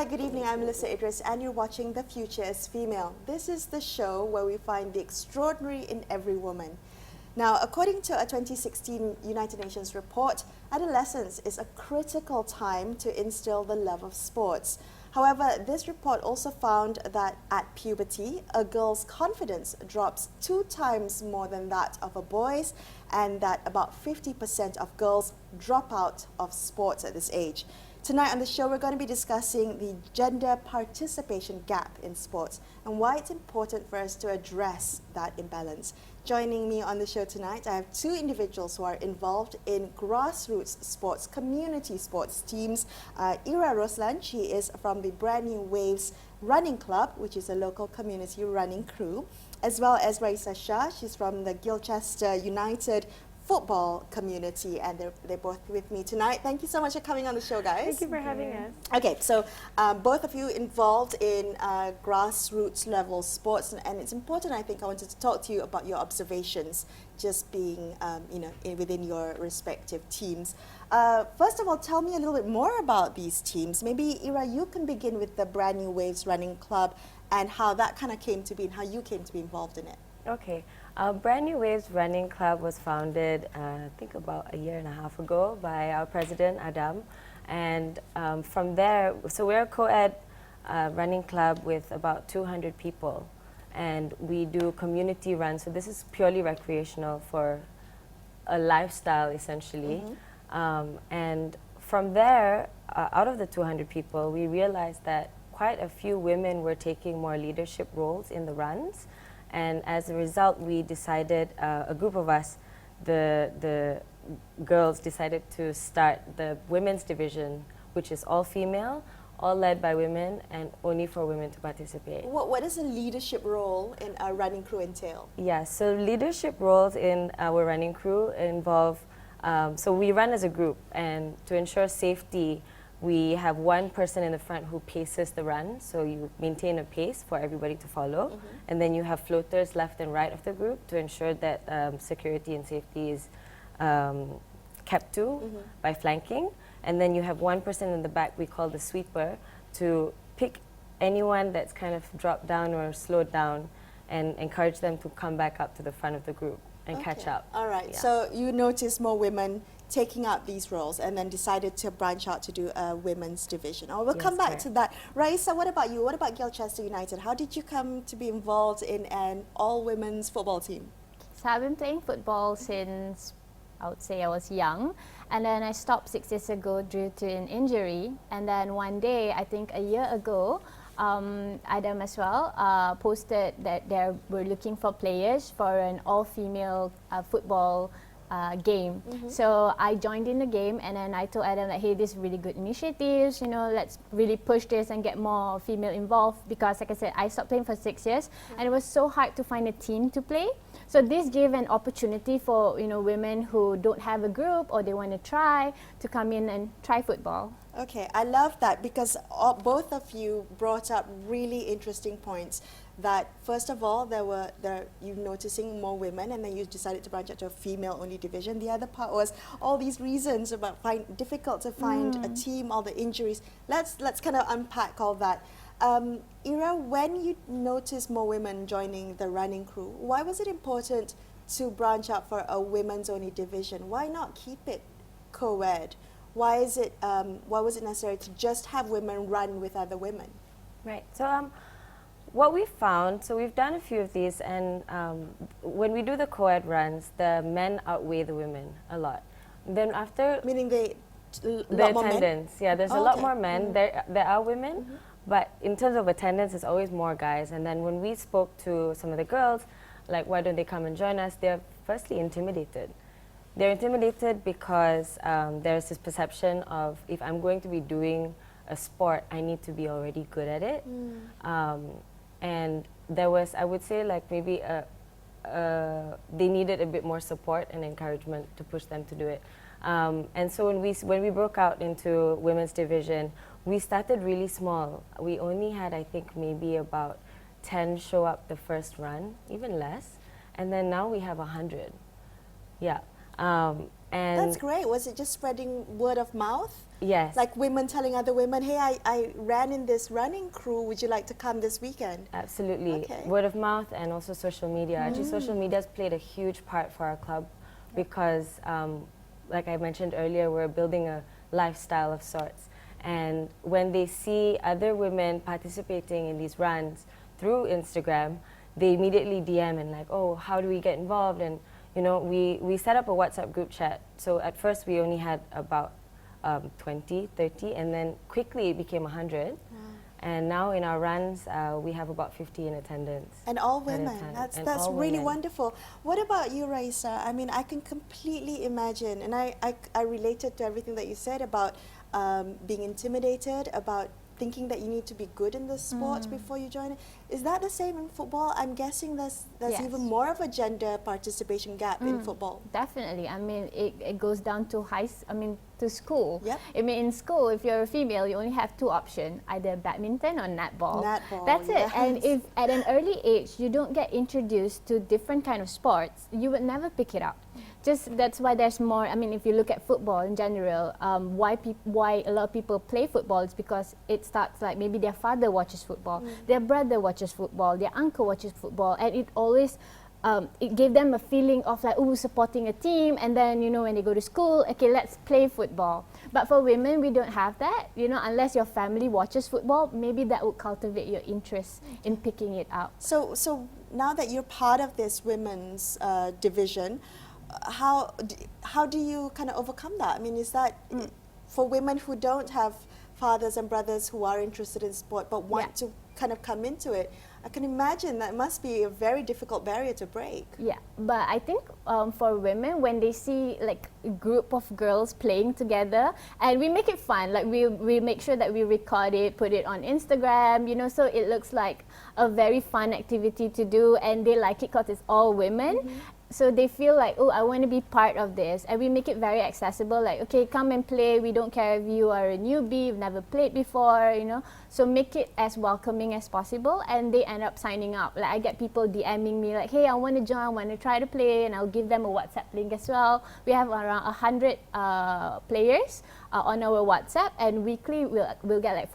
good evening. I'm Melisa Idris, and you're watching The Future is Female. This is the show where we find the extraordinary in every woman. Now, according to a 2016 United Nations report, adolescence is a critical time to instill the love of sports. However, this report also found that at puberty, a girl's confidence drops 2 times more than that of a boy's, and that about 50% of girls drop out of sports at this age. Tonight on the show, we're going to be discussing the gender participation gap in sports and why it's important for us to address that imbalance. Joining me on the show tonight, I have 2 individuals who are involved in grassroots sports, community sports teams. Ira Roslan, she is from the Brand New Waves Running Club, which is a local community running crew, as well as Raisa Shah, she's from the Gilchester United football community, and they're both with me tonight. Thank you so much for coming on the show, guys. Thank you for having us. Okay, so both of you involved in grassroots level sports, and it's important, I think, I wanted to talk to you about your observations just being, within your respective teams. First of all, tell me a little bit more about these teams. Maybe, Ira, you can begin with the Brand New Waves Running Club and how that kind of came to be and how you came to be involved in it. Okay. Brand New Waves Running Club was founded, I think about a year and a half ago by our president, Adam. And from there, so we're a co-ed running club with about 200 people. And we do community runs. So this is purely recreational for a lifestyle, essentially. And from there, out of the 200 people, we realized that quite a few women were taking more leadership roles in the runs. And as a result, we decided, a group of us, the girls decided to start the women's division, which is all female, all led by women, and only for women to participate. What does a leadership role in a running crew entail? Yeah, so leadership roles in our running crew involve, so we run as a group, and to ensure safety, we have one person in the front who paces the run, so you maintain a pace for everybody to follow. And then you have floaters left and right of the group to ensure that security and safety is kept to by flanking. And then you have one person in the back we call the sweeper to pick anyone that's kind of dropped down or slowed down and encourage them to come back up to the front of the group and catch up. All right, Yeah. so you notice more women taking up these roles and then decided to branch out to do a women's division. Oh, we'll come back to that. Raisa, what about you? What about Gilchester United? How did you come to be involved in an all-women's football team? So I've been playing football since, I would say I was young, and then I stopped 6 years ago due to an injury. And then one day, I think a year ago, Adam as well posted that they were looking for players for an all-female football game. So I joined in the game, and then I told Adam that, hey, this is really good initiatives, you know, let's really push this and get more female involved, because like I said, I stopped playing for 6 years and it was so hard to find a team to play. So this gave an opportunity for, you know, women who don't have a group or they want to try to come in and try football. Okay, I love that because both of you brought up really interesting points. That first of all, you're noticing more women, and then you decided to branch out to a female-only division. The other part was all these reasons about difficult to find a team, all the injuries. Let's kind of unpack all that. Ira, when you noticed more women joining the running crew, why was it important to branch out for a women's-only division? Why not keep it co-ed? Why was it necessary to just have women run with other women? Right. So what we found, so we've done a few of these, and when we do the co-ed runs, the men outweigh the women a lot. Then after, meaning the attendance, yeah, there's a lot more men. There are women, but in terms of attendance, there's always more guys. And then when we spoke to some of the girls, like, why don't they come and join us? They're firstly intimidated. They're intimidated because there's this perception of, if I'm going to be doing a sport, I need to be already good at it. And there was, I would say, like maybe they needed a bit more support and encouragement to push them to do it. And so when we broke out into women's division, we started really small. We only had, I think, maybe about 10 show up the first run, even less. And then now we have 100. Yeah. And that's great. Was it just spreading word of mouth? yes. Like women telling other women, hey, I ran in this running crew, would you like to come this weekend? Absolutely. Okay. Word of mouth and also social media. Actually, social media has played a huge part for our club because, like I mentioned earlier, we're building a lifestyle of sorts. And when they see other women participating in these runs through Instagram, they immediately DM and like, oh, how do we get involved? And, you know, we set up a WhatsApp group chat. So at first we only had about 20, 30, and then quickly it became 100. Wow. And now in our runs, we have about 50 in attendance. And all women. That's really women. wonderful. What about you, Raisa? I mean, I can completely imagine, and I related to everything that you said about being intimidated, about thinking that you need to be good in the sport before you join it. Is that the same in football? I'm guessing there's Yes. even more of a gender participation gap in football. Definitely. I mean, it goes down to to school. Yep. I mean, in school, if you're a female, you only have two options, either badminton or netball. Netball, That's it. yes. And if at an early age you don't get introduced to different kind of sports, you would never pick it up. Just that's why there's more. I mean, if you look at football in general, why a lot of people play football is because it starts like maybe their father watches football, their brother watches football, their uncle watches football, and it always it gave them a feeling of like, oh, supporting a team, and then, you know, when they go to school, okay, let's play football. But for women, we don't have that, you know, unless your family watches football, maybe that would cultivate your interest in picking it up. So now that you're part of this women's division, how do you kind of overcome that? I mean, is that for women who don't have fathers and brothers who are interested in sport but want to kind of come into it? I can imagine that must be a very difficult barrier to break. Yeah, but I think for women, when they see like a group of girls playing together, and we make it fun, like we make sure that we record it, put it on Instagram, you know, so it looks like a very fun activity to do, and they like it because it's all women. So they feel like, oh, I want to be part of this. And we make it very accessible, like, okay, come and play. We don't care if you are a newbie, you've never played before, you know. So make it as welcoming as possible, and they end up signing up. Like, I get people DMing me like, hey, I want to join, I want to try to play, and I'll give them a WhatsApp link as well. We have around 100 players on our WhatsApp, and weekly we'll get like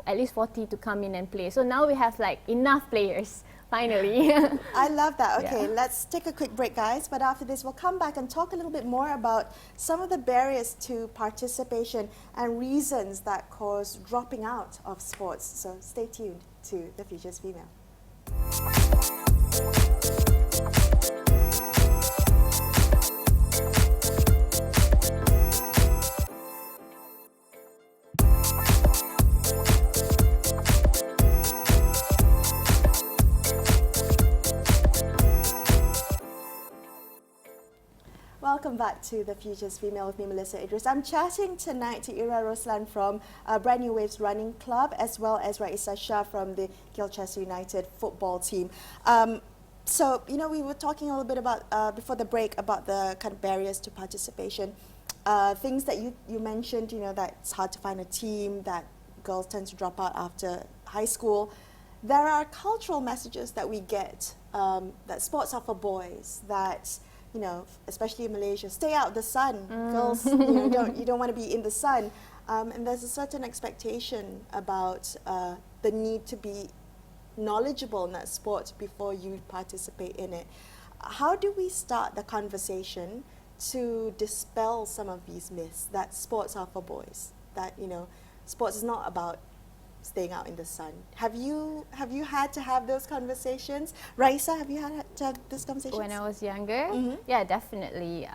at least 40 to come in and play. So now we have like enough players. Finally. I love that. Okay, Yeah. let's take a quick break, guys. But after this, we'll come back and talk a little bit more about some of the barriers to participation and reasons that cause dropping out of sports. So stay tuned to The Future's Female. Welcome back to The Future's Female with me, Melisa Idris. I'm chatting tonight to Ira Roslan from Brand New Waves Running Club, as well as Raisa Shah from the Gilchester United football team. So, you know, we were talking a little bit about, before the break, about the kind of barriers to participation. Things that you mentioned, you know, that it's hard to find a team, that girls tend to drop out after high school. There are cultural messages that we get, that sports are for boys, that, you know, especially in Malaysia, stay out of the sun. Girls, you don't want to be in the sun. And there's a certain expectation about the need to be knowledgeable in that sport before you participate in it. How do we start the conversation to dispel some of these myths that sports are for boys? That, you know, sports is not about staying out in the sun. Have you had to have those conversations? Raisa, have you had to have those conversations? When I was younger, yeah, definitely.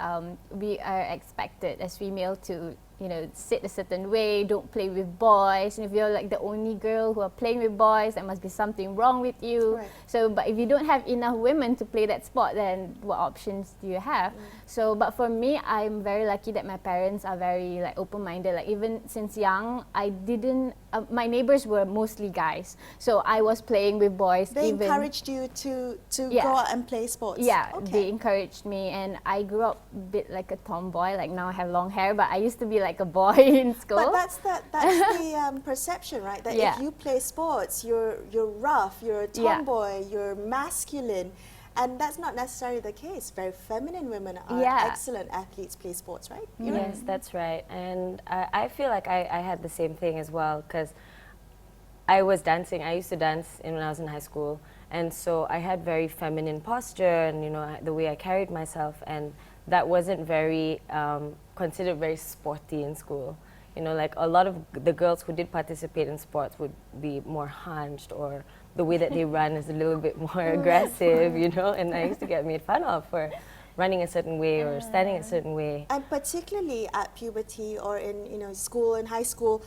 We are expected as female to, you know, sit a certain way, don't play with boys. And if you're like the only girl who are playing with boys, there must be something wrong with you. Right. So, but if you don't have enough women to play that sport, then what options do you have? So, but for me, I'm very lucky that my parents are very like open-minded. Like even since young, I didn't. My neighbors were mostly guys, so I was playing with boys. They encouraged you to Yeah. go out and play sports? Yeah, Okay. they encouraged me, and I grew up a bit like a tomboy. Like now I have long hair, but I used to be like a boy in school. But that's the perception, right? That Yeah. if you play sports, you're rough, you're a tomboy, you're masculine. And that's not necessarily the case. Very feminine women are Yeah. excellent athletes, play sports, right? Yes, that's right. And I feel like I had the same thing as well, because I was dancing. I used to dance when I was in high school, and so I had very feminine posture, and the way I carried myself, and that wasn't very considered very sporty in school. Like a lot of the girls who did participate in sports would be more hunched, or the way that they run is a little bit more aggressive, and I used to get made fun of for running a certain way or standing a certain way. And particularly at puberty or in school and high school,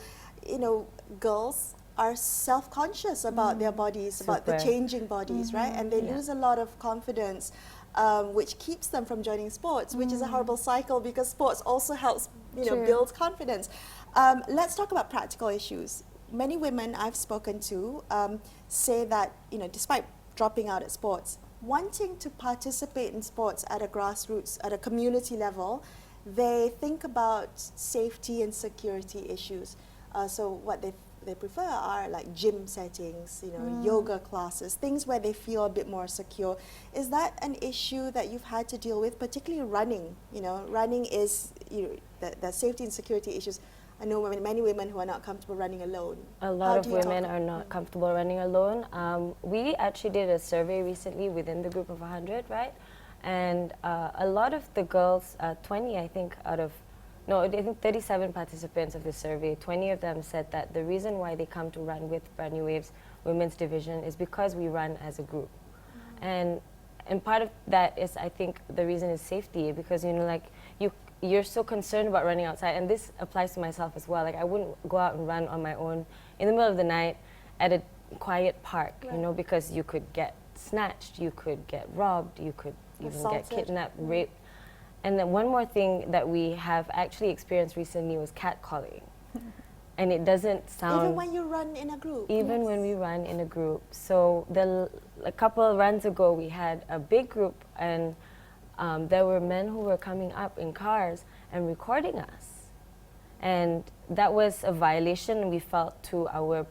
girls are self-conscious about their bodies, about the Super. changing bodies, right? And they Yeah. lose a lot of confidence, which keeps them from joining sports, which is a horrible cycle because sports also helps True. build confidence. Let's talk about practical issues. Many women I've spoken to say that despite dropping out at sports, wanting to participate in sports at a grassroots, at a community level, they think about safety and security issues. So what they prefer are like gym settings, yoga classes, things where they feel a bit more secure. Is that an issue that you've had to deal with, particularly running? Running is the safety and security issues. I know many women who are not comfortable running alone. A lot of women are not comfortable running alone. We actually did a survey recently within the group of 100, right? And a lot of the girls, 20 I think I think 37 participants of the survey, 20 of them said that the reason why they come to run with Brand New Waves Women's Division is because we run as a group. And part of that is, I think, the reason is safety, because you're so concerned about running outside, and this applies to myself as well. Like I wouldn't go out and run on my own in the middle of the night at a quiet park, because you could get snatched, you could get robbed, you could even get kidnapped, raped. And then one more thing that we have actually experienced recently was catcalling. And it doesn't sound... Even when you run in a group? Even when we run in a group. So a couple of runs ago, we had a big group, and there were men who were coming up in cars and recording us. And that was a violation, we felt, to our,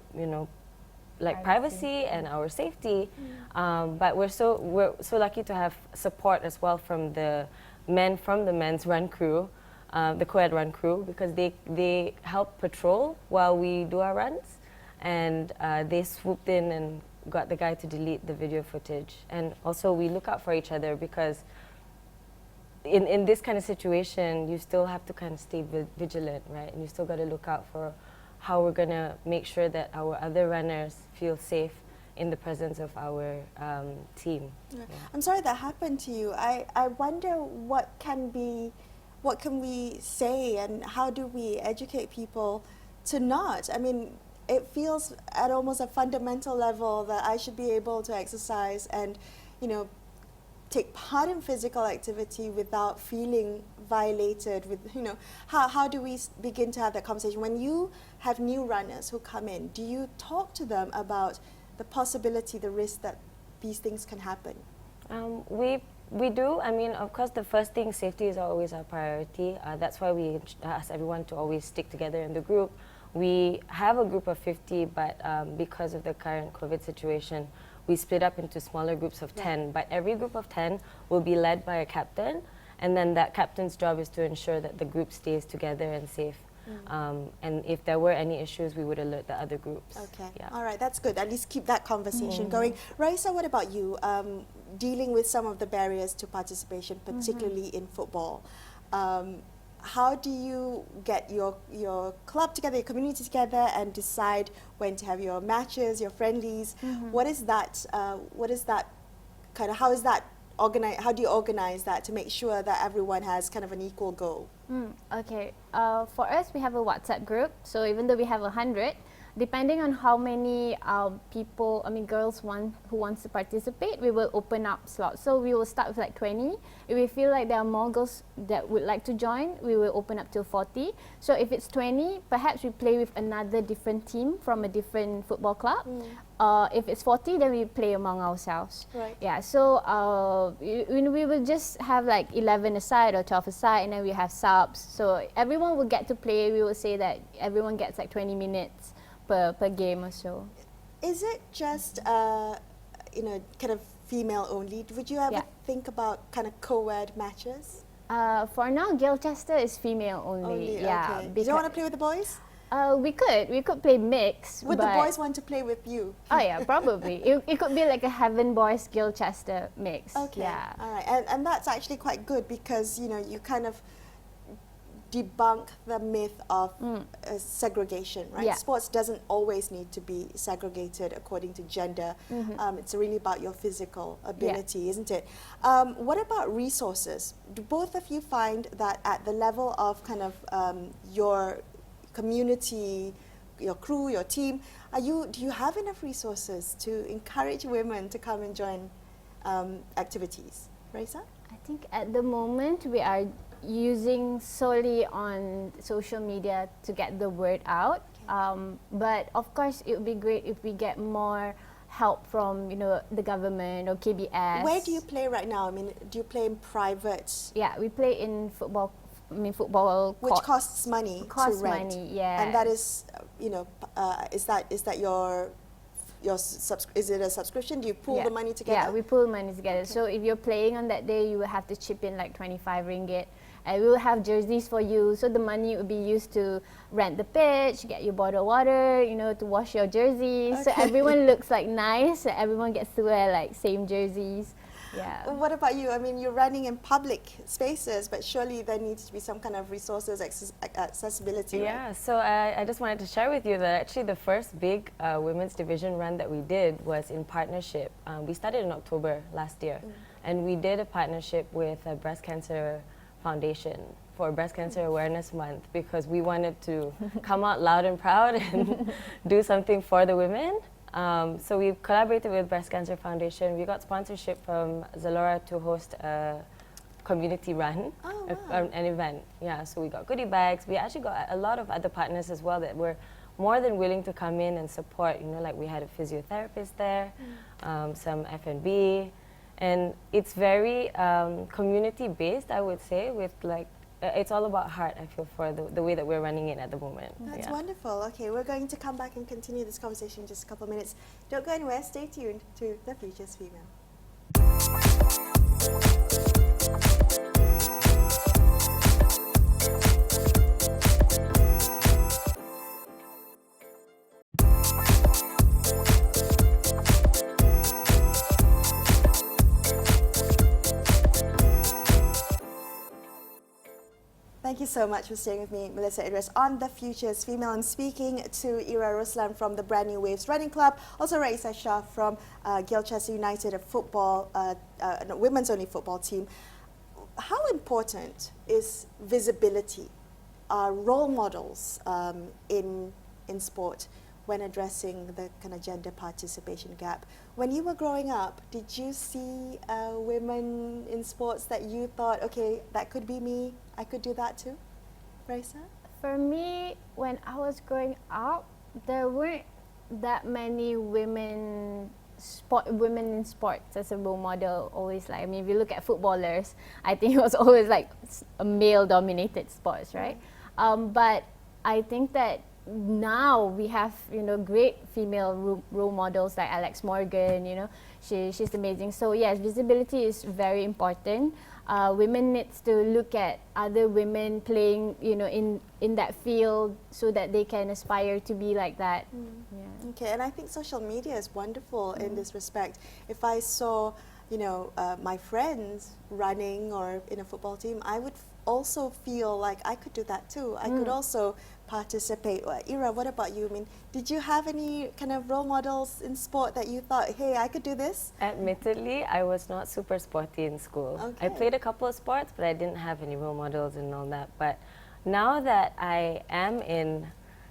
privacy and our safety. But we're so lucky to have support as well from the men from the men's run crew, the co-ed run crew, because they help patrol while we do our runs, and they swooped in and got the guy to delete the video footage. And also we look out for each other, because in this kind of situation, you still have to kind of stay vigilant, right? And you still got to look out for how we're going to make sure that our other runners feel safe in the presence of our team. Yeah. I'm sorry that happened to you. I wonder what can we say, and how do we educate people to not? I mean, it feels at almost a fundamental level that I should be able to exercise and, take part in physical activity without feeling violated. How do we begin to have that conversation? When you have new runners who come in, do you talk to them about the possibility, the risk that these things can happen? We do. I mean, of course, the first thing, safety is always our priority. That's why we ask everyone to always stick together in the group. We have a group of 50, but because of the current COVID situation, we split up into smaller groups of 10. But every group of 10 will be led by a captain, and then that captain's job is to ensure that the group stays together and safe. And if there were any issues, we would alert the other groups. Okay, Yeah. all right, that's good. At least keep that conversation going. Raisa, what about you? Dealing with some of the barriers to participation, particularly in football. How do you get your club together, your community together, and decide when to have your matches, your friendlies? What is that? Kind of? How is that organized? How do you organize that to make sure that everyone has kind of an equal goal? Okay. For us, we have a WhatsApp group. So even though we have 100, depending on how many girls who wants to participate, we will open up slots. So we will start with like 20. If we feel like there are more girls that would like to join, we will open up till 40. So if it's 20, perhaps we play with another different team from a different football club. If it's 40, then we play among ourselves. Right. Yeah. So we will just have like 11 aside or 12 aside, and then we have subs. So everyone will get to play. We will say that everyone gets like 20 minutes per game or so. Is it just kind of female only. Would you ever Yeah. think about kind of co-ed matches? For now, Gilchester is female only. Yeah, okay. You don't want to play with the boys? we could play mix. Would the but boys want to play with you? Oh yeah, probably. it could be like a Heaven Boys Gilchester mix. Okay. Yeah. All right. And that's actually quite good because, you know, you kind of debunk the myth of segregation, right? Yeah. Sports doesn't always need to be segregated according to gender. It's really about your physical ability, isn't it? What about resources? Do both of you find that at the level of kind of your community, your crew, your team, do you have enough resources to encourage women to come and join activities? Raisa? I think at the moment we are using solely on social media to get the word out. But of course, it would be great if we get more help from, you know, the government or KBS. Where do you play right now? I mean, do you play in private? Yeah, we play in football. Football which costs money to rent. Money, yeah. And that is, you know, is that your is it a subscription? Do you pool the money together? Yeah, we pool money together. Okay. So if you're playing on that day, you will have to chip in like 25 ringgit. And we will have jerseys for you. So the money will be used to rent the pitch, get your bottled water, you know, to wash your jerseys. Okay. So everyone looks like nice. So everyone gets to wear like same jerseys. Yeah. What about you? I mean, you're running in public spaces, but surely there needs to be some kind of resources, accessibility. Yeah, right? so I just wanted to share with you that actually the first big women's division run that we did was in partnership. We started in October last year, and we did a partnership with a breast cancer foundation for Breast Cancer Awareness Month because we wanted to come out loud and proud and do something for the women. So we collaborated with Breast Cancer Foundation. We got sponsorship from Zalora to host a community run, an event. Yeah, so we got goodie bags. We actually got a lot of other partners as well that were more than willing to come in and support. You know, like we had a physiotherapist there, some F&B, and it's very community-based, I would say, with like it's all about heart, I feel, for the way that we're running it at the moment. That's wonderful. Okay, we're going to come back and continue this conversation in just a couple of minutes. Don't go anywhere. Stay tuned to The Future's Female. Thank you so much for staying with me, Melisa Idris, on The Future's Female. I'm speaking to Ira Ruslan from the Brand New Waves Running Club, also Raisa Shah from Gilchester United, a women's-only football team. How important is visibility, role models in sport when addressing the kind of gender participation gap? When you were growing up, did you see women in sports that you thought, okay, that could be me, I could do that too? Raisa? For me, when I was growing up, there weren't that many women in sports as a role model. Always like, I mean, if you look at footballers, I think it was always like a male-dominated sports, right? But I think that now we have, you know, great female role models like Alex Morgan. You know, she's amazing. So yes, visibility is very important. Women needs to look at other women playing, you know, in that field so that they can aspire to be like that. Yeah. Okay, and I think social media is wonderful in this respect. If I saw, you know, my friends running or in a football team, I would also feel like I could do that too. I could also participate. Ira, what about you? I mean, did you have any kind of role models in sport that you thought, hey, I could do this? Admittedly, I was not super sporty in school. Okay. I played a couple of sports, but I didn't have any role models and all that. But now that I am in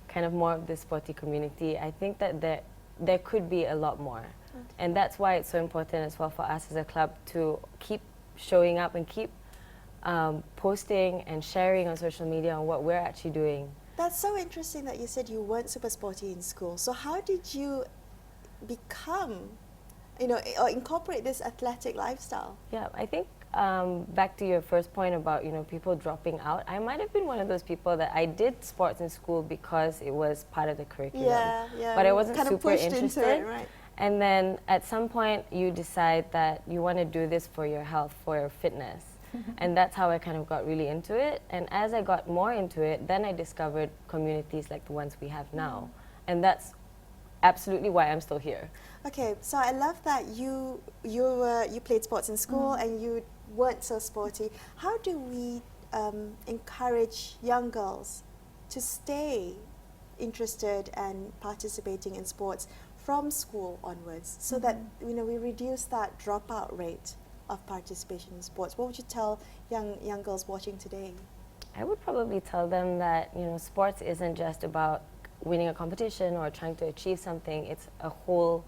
kind of more of the sporty community, I think that there could be a lot more. Okay. And that's why it's so important as well for us as a club to keep showing up and keep posting and sharing on social media on what we're actually doing. That's so interesting that you said you weren't super sporty in school. So how did you become, you know, or incorporate this athletic lifestyle? Yeah, I think back to your first point about, you know, people dropping out, I might have been one of those people that I did sports in school because it was part of the curriculum. Yeah. But I wasn't kind super of pushed interested. into it, right? And then at some point you decide that you want to do this for your health, for your fitness. And that's how I kind of got really into it. And as I got more into it, then I discovered communities like the ones we have now. And that's absolutely why I'm still here. Okay, so I love that you played sports in school and you weren't so sporty. How do we encourage young girls to stay interested and participating in sports from school onwards, so that we reduce that dropout rate of participation in sports? What would you tell young girls watching today? I would probably tell them that sports isn't just about winning a competition or trying to achieve something. It's a whole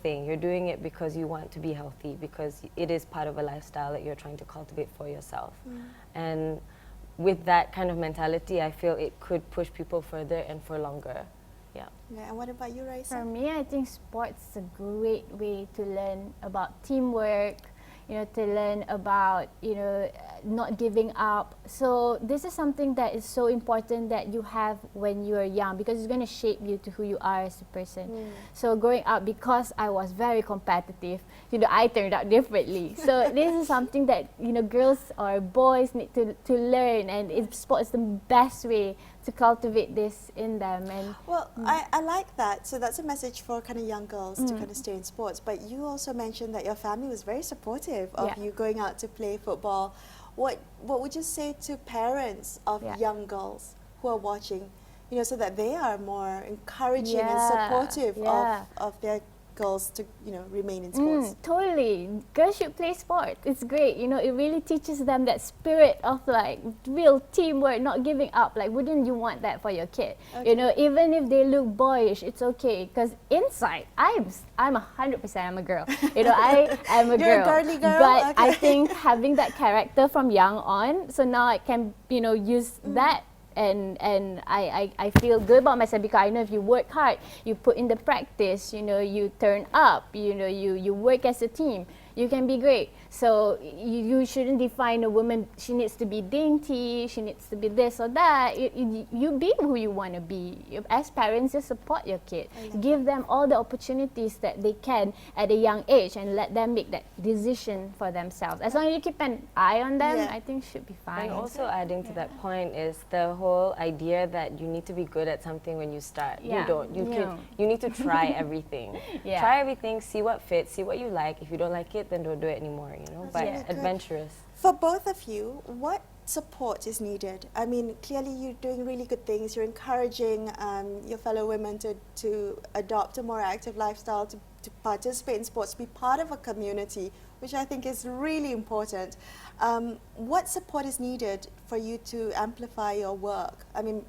thing. You're doing it because you want to be healthy, because it is part of a lifestyle that you're trying to cultivate for yourself. And with that kind of mentality, I feel it could push people further and for longer. Yeah. And what about you, Raisa? For me, I think sports is a great way to learn about teamwork, to learn about, not giving up. So this is something that is so important that you have when you are young, because it's going to shape you to who you are as a person. So growing up, because I was very competitive, I turned out differently. So this is something that, girls or boys need to learn, and sport is the best way to cultivate this in them. And well, I like that. So that's a message for kind of young girls to kind of stay in sports. But you also mentioned that your family was very supportive of you going out to play football. What would you say to parents of young girls who are watching, so that they are more encouraging and supportive of their girls to remain in sports? Totally. Girls should play sport. It's great. It really teaches them that spirit of like real teamwork, not giving up. Like, wouldn't you want that for your kid? Okay. Even if they look boyish, it's okay, because inside I'm 100% I'm a girl. I am a girl. You're a girly girl. But I think having that character from young on, so now I can use that. And I feel good about myself, because I know if you work hard, you put in the practice, you turn up, you work as a team, you can be great. So you shouldn't define a woman, she needs to be dainty, she needs to be this or that. You be who you want to be. As parents, just support your kid. Give them all the opportunities that they can at a young age, and let them make that decision for themselves. As long as you keep an eye on them, I think should be fine. And also adding to that point is the whole idea that you need to be good at something when you start. You don't. You need to try everything. Try everything, see what fits, see what you like. If you don't like it, then don't do it anymore, but adventurous. For both of you, what support is needed? I mean, clearly you're doing really good things. You're encouraging your fellow women to adopt a more active lifestyle, to participate in sports, to be part of a community, which I think is really important. What support is needed for you to amplify your work? I mean,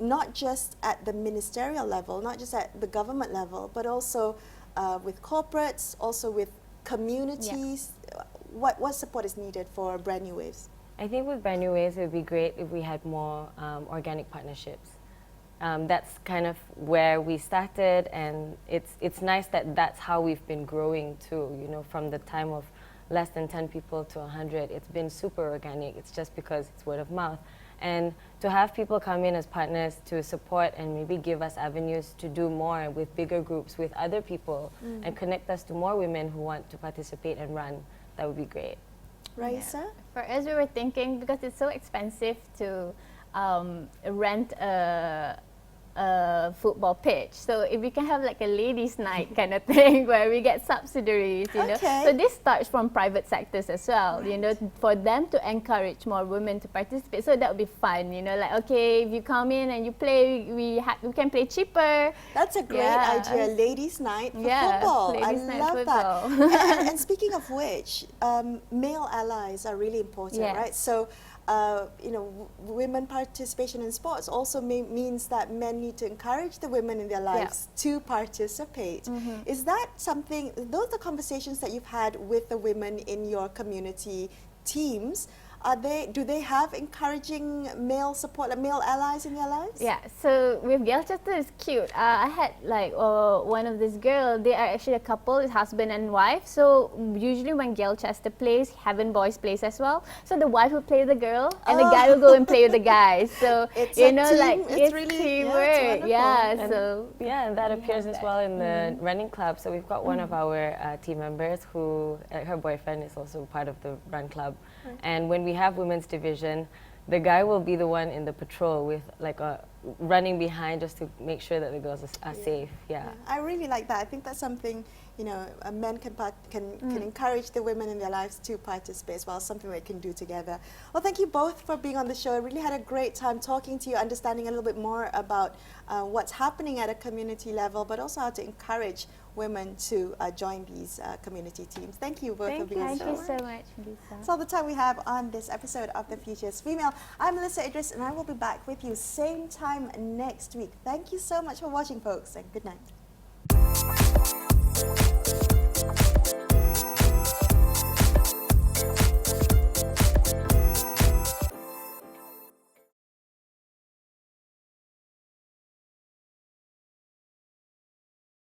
not just at the ministerial level, not just at the government level, but also with corporates, also with communities. What support is needed for Brand New Waves? I think with Brand New Waves, it would be great if we had more organic partnerships. That's kind of where we started, and it's nice that that's how we've been growing too. From the time of less than 10 people to 100, it's been super organic. It's just because it's word of mouth. And to have people come in as partners to support and maybe give us avenues to do more with bigger groups, with other people, and connect us to more women who want to participate and run, that would be great. Raisa? For us, we were thinking, because it's so expensive to rent a football pitch, so if we can have like a ladies' night kind of thing where we get subsidiaries, So this starts from private sectors as well, for them to encourage more women to participate. So that would be fun, like, okay, if you come in and you play, we can play cheaper. That's a great idea, ladies' night for football. I love that. And speaking of which, male allies are really important, right? So women participation in sports also means that men need to encourage the women in their lives to participate. Is that something, those are conversations that you've had with the women in your community teams? Do they have encouraging male support, like male allies in their lives? Yeah, so with Girl Chapter is cute. I had like one of this girl, they are actually a couple, it's husband and wife. So usually when Girl Chapter plays, Heaven Boys plays as well. So the wife will play the girl and the guy will go and play with the guys. So it's you a know, team. like It's really teamwork. yeah, And So that appears as well in the running club. So we've got one of our team members who, her boyfriend is also part of the run club. And when we have women's division, the guy will be the one in the patrol with like running behind just to make sure that the girls are safe. Yeah. I really like that. I think that's something, men can encourage the women in their lives to participate as well, something they can do together. Well, thank you both for being on the show. I really had a great time talking to you, understanding a little bit more about what's happening at a community level, but also how to encourage women to join these community teams. Thank you both for being on the show. Thank you so much, Melisa. That's all the time we have on this episode of The Future is Female. I'm Melisa Idris, and I will be back with you same time next week. Thank you so much for watching, folks, and good night.